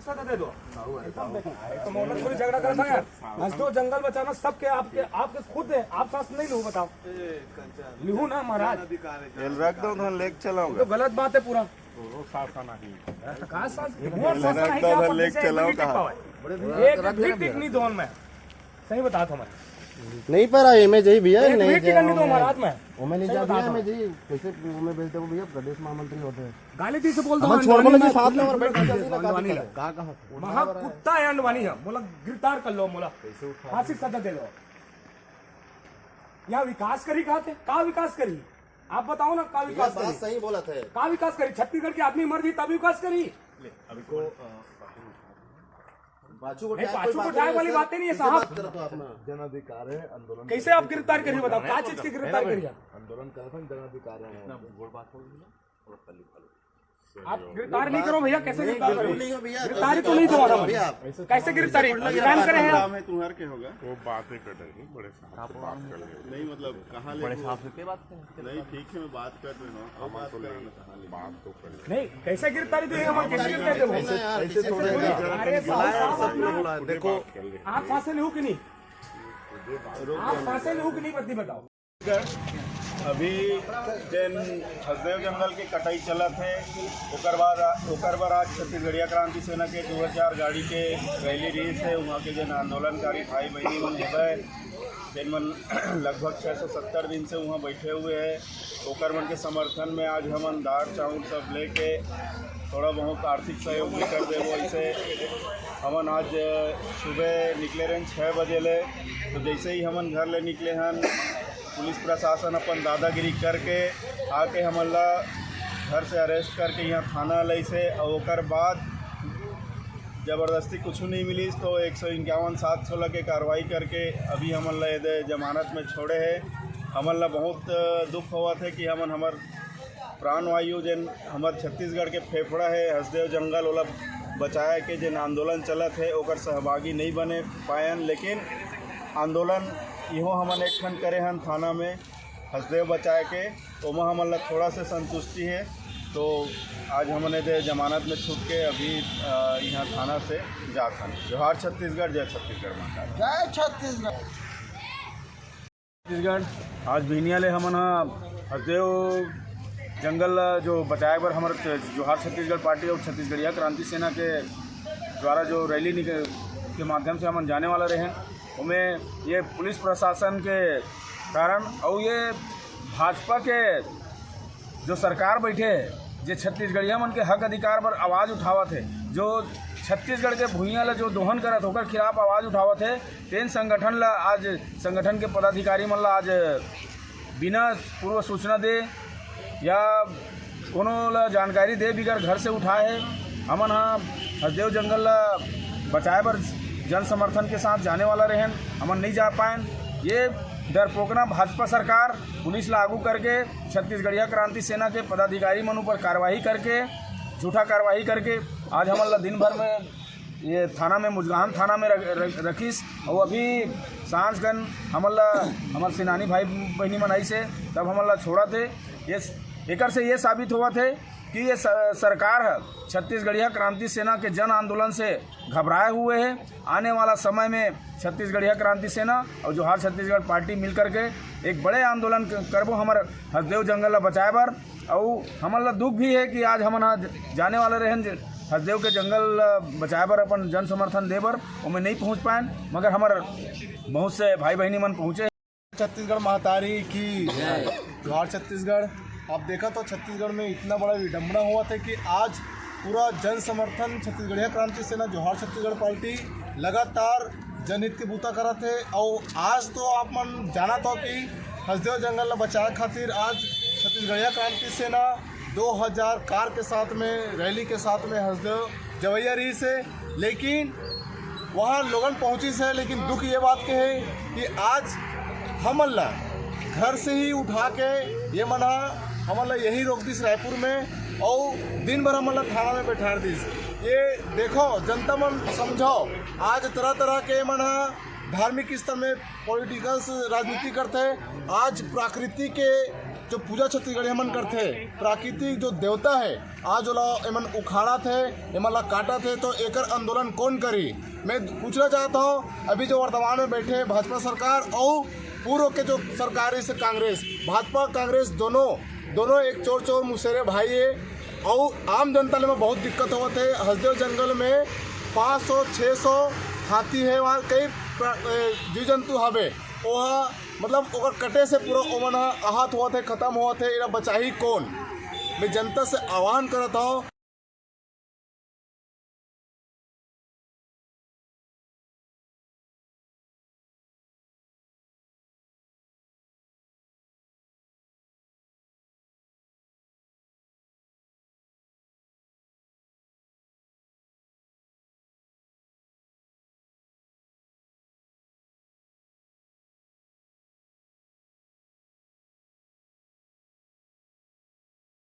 सजा दे दो। तो मोहम्मद कोई झगड़ा करता है हंसदो जंगल बचाना सबके आपके खुद है। आप सांस नहीं लो बताओ लिहू ना महाराज रख दो उधर लेक चलाओ तो गलत बात है पूरा लेक चलाओ एक टिक नहीं दो मैं सही बता था मैं नहीं पर आए मैं जी भैया नहीं करनी दो महाराज में मैं नहीं जाता मैं जी कैसे मैं भेजते हूँ भैया प्रदेश महामंत्री होते हैं गाली दी से बोल दो साथ में और बैठ महा कुत्ता है अंडवानी है बोला गिरफ्तार कर लो बोला फांसी सजा दे दो। यहाँ विकास करी कहा विकास करी आप बताओ ना का विकास करी सही बोला था का विकास करी छत्तीसगढ़ की आदमी मर थी तभी विकास करी अभी को पाछू को उठाए वाली बातें नहीं है साहब। जन अधिकार है आंदोलन कैसे आप गिरफ्तार करिए बताओ क्या चीज की गिरफ्तार करिए आंदोलन कर जन अधिकार है आप गिरफ्तार नहीं करो भैया कैसे गिरफ्तार करो गिरफ्तारी तो नहीं तुम्हारा कैसे गिरफ्तारी काम करे हैं तुम्हारे के होगा वो बातें कर रहे बड़े साहब से बात कर रहे नहीं मतलब कहाँ बड़े साहब से बात नहीं ठीक है मैं बात कर रही हूँ अब बात कराना कहाँ बात तो कर नहीं कैसे गिरफ्तारी दी हमारे कैसे गिरफ्तारी ऐसे थोड़े देखो आप फांसे लिहू कि नहीं आप फांसे लिहू कि नहीं पत्नी बताओ। अभी जन हसदेव जंगल के कटाई चलत है ओकर बाद आज छत्तीसगढ़िया क्रांति सेना के 2000 गाड़ी के रैली रेस है वहाँ के जन आंदोलनकारी भाई बहनी मन है जिन मन लगभग 670 दिन से वहाँ बैठे हुए हैं ओकर मन के समर्थन में आज हमन दाल चावल सब लेके थोड़ा बहुत आर्थिक सहयोग भी कर देवो। ऐसे हमन आज सुबह निकले रहे 6 बजे ले तो जैसे ही हमन घर ले निकले हन पुलिस प्रशासन अपन दादागिरी करके आके हमला घर से अरेस्ट करके यहाँ थाना लई से और ओकर बाद ज़बरदस्ती कुछ नहीं मिली तो 151-716 के कार्रवाई करके अभी हमन ला जमानत में छोड़े है। हमन ला बहुत दुख हुआ थे कि हमर प्राणवायु जन हमार छत्तीसगढ़ के फेफड़ा है हसदेव जंगल वाला बचाए के जन आंदोलन चलत है ओकर सहभागी नहीं बने पायन लेकिन आंदोलन इहो हमन एक ठन करे हन थाना में हसदेव बचाए के ओमा हमन ला थोड़ा से संतुष्टि है तो आज हमने दे जमानत में छूट के अभी यहाँ थाना से जात हन। जोहार छत्तीसगढ़ जय छत्तीसगढ़ माता जय छत्तीसगढ़। छत्तीसगढ़ आज भिनिया ले हमन हसदेव जंगल जो बचाए बर हमारे जोहार छत्तीसगढ़ पार्टी और छत्तीसगढ़िया क्रांति सेना के द्वारा जो रैली के माध्यम से हमन जाने वाला रहे उनमें ये पुलिस प्रशासन के कारण और ये भाजपा के जो सरकार बैठे है जो छत्तीसगढ़िया मन के हक अधिकार पर आवाज़ उठावत है जो छत्तीसगढ़ के भूइयाँ ला जो दोहन करत होकर खिलाफ आवाज़ उठावत है तेन संगठन ला आज संगठन के पदाधिकारी मन ला आज बिना पूर्व सूचना दे या कोनो ला जानकारी दे बिगर घर से उठाए है। हमन हाँ हसदेव जंगल ला बचाए बर जन समर्थन के साथ जाने वाला रहन हमन नहीं जा पाएन। ये डरपोकना भाजपा सरकार पुलिस लागू करके छत्तीसगढ़िया क्रांति सेना के पदाधिकारी मन ऊपर कार्रवाई करके झूठा कार्रवाई करके आज हमन ला दिन भर में ये थाना में मुजगान थाना में रखीस और अभी सांसगन हमन ला हमार सेनानी भाई बहनी मन आई से तब हमन ला छोड़ा थे। ये एकर से ये साबित हुआ थे कि ये सरकार है छत्तीसगढ़िया क्रांति सेना के जन आंदोलन से घबराए हुए हैं। आने वाला समय में छत्तीसगढ़िया क्रांति सेना और जोहार छत्तीसगढ़ पार्टी मिलकर के एक बड़े आंदोलन करबो हमारे हसदेव जंगल ला बचाए बर। और हमन ला दुख भी है कि आज हमन जाने वाले रहन हसदेव के जंगल बचाए बर अपन जन समर्थन दे बर उनमें नहीं पहुँच पाए मगर हमारे बहुत से भाई बहनी मन पहुँचे। छत्तीसगढ़ महतारी की जोहार छत्तीसगढ़। आप देखा तो छत्तीसगढ़ में इतना बड़ा विडम्बना हुआ था कि आज पूरा जन समर्थन छत्तीसगढ़िया क्रांति सेना जोहार छत्तीसगढ़ पार्टी लगातार जनहित के बूता करा थे। और आज तो आप मन जाना था कि हसदेव जंगल बचाए खातिर आज छत्तीसगढ़िया क्रांति सेना 2000 कार के साथ में रैली के साथ में हसदेव जवैया रही से लेकिन वहाँ लोगन पहुँची से। लेकिन दुख ये बात के है कि आज हमन ला घर से ही उठा के ये मना हमन ला यही रोक दिस रायपुर में और दिन भर हमन ला थाना में बैठा दिस। ये देखो जनता मन समझो आज तरह तरह के मन धार्मिक स्तर में पॉलिटिकल्स राजनीति करते आज प्रकृति के जो पूजा छत्तीसगढ़ी हमन करथे, प्राकृतिक जो देवता है, आज ओला एमन उखाड़ा थे, एमन ला काटा थे, तो एकर आंदोलन कौन करी? मैं पूछना चाहता हूँ, अभी जो वर्तमान में बैठे भाजपा सरकार और पूर्व के जो सरकारी से कांग्रेस, भाजपा कांग्रेस दोनों एक चोर मुसेरे भाई है और आम जनता में बहुत दिक्कत होते है। हसदेव जंगल में 500-600 हाथी है, वहाँ कई जीव जंतु हवे, वहाँ मतलब ओकर कटे से पूरा ओमन आहत हुआ थे, खत्म हुआ थे, इरा बचाही कौन? मैं जनता से आह्वान करता हूँ।